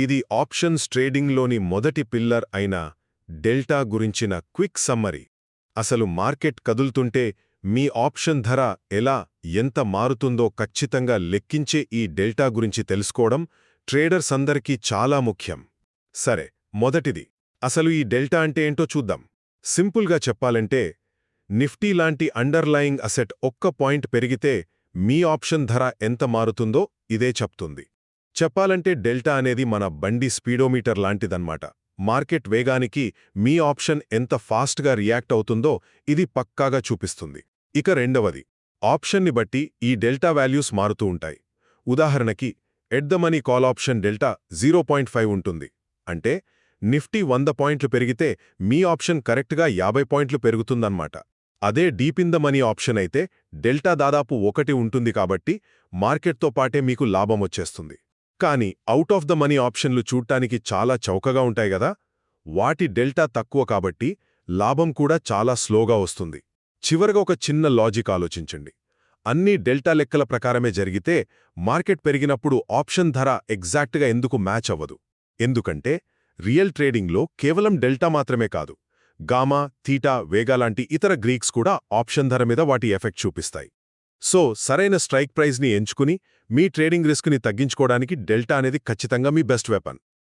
ఇది ఆప్షన్స్ ట్రేడింగ్లోని మొదటి పిల్లర్ అయిన డెల్టా గురించిన క్విక్ సమ్మరీ. అసలు మార్కెట్ కదులుతుంటే మీ ఆప్షన్ ధర ఎలా ఎంత మారుతుందో ఖచ్చితంగా లెక్కించే ఈ డెల్టా గురించి తెలుసుకోవడం ట్రేడర్స్ అందరికీ చాలా ముఖ్యం. సరే, మొదటిది, అసలు ఈ డెల్టా అంటే ఏంటో చూద్దాం. సింపుల్గా చెప్పాలంటే, నిఫ్టీ లాంటి అండర్లయింగ్ అసెట్ ఒక్క పాయింట్ పెరిగితే మీ ఆప్షన్ ధర ఎంత మారుతుందో ఇదే చెప్తుంది. చెప్పాలంటే డెల్టా అనేది మన బండి స్పీడోమీటర్ లాంటిదన్నమాట. మార్కెట్ వేగానికి మీ ఆప్షన్ ఎంత ఫాస్ట్గా రియాక్ట్ అవుతుందో ఇది పక్కాగా చూపిస్తుంది. ఇక రెండవది, ఆప్షన్ని బట్టి ఈ డెల్టా వాల్యూస్ మారుతూ ఉంటాయి. ఉదాహరణకి at the money call option delta 0.5 ఉంటుంది. అంటే నిఫ్టీ 100 పాయింట్లు పెరిగితే మీ ఆప్షన్ కరెక్ట్గా 50 పాయింట్లు పెరుగుతుందన్నమాట. అదే deep in the money option అయితే డెల్టా దాదాపు 1 ఉంటుంది. కాబట్టి మార్కెట్తో పాటే మీకు లాభం వచ్చేస్తుంది. కానీ అవుట్ ఆఫ్ ద మనీ ఆప్షన్లు చూడ్డానికి చాలా చౌకగా ఉంటాయి గదా, వాటి డెల్టా తక్కువ కాబట్టి లాభం కూడా చాలా స్లోగా వస్తుంది. చివరగా ఒక చిన్న లాజిక్ ఆలోచించండి. అన్నీ డెల్టా లెక్కల ప్రకారమే జరిగితే మార్కెట్ పెరిగినప్పుడు ఆప్షన్ ధర ఎగ్జాక్ట్గా ఎందుకు మ్యాచ్ అవ్వదు? ఎందుకంటే రియల్ ట్రేడింగ్లో కేవలం డెల్టా మాత్రమే కాదు, గామా, థీటా, వేగా లాంటి ఇతర గ్రీక్స్ కూడా ఆప్షన్ ధర మీద వాటి ఎఫెక్ట్ చూపిస్తాయి. సో సరైన స్ట్రైక్ ప్రైజ్ని ఎంచుకుని మీ ట్రేడింగ్ రిస్క్ని తగ్గించుకోవడానికి డెల్టా అనేది ఖచ్చితంగా మీ బెస్ట్ వెపన్.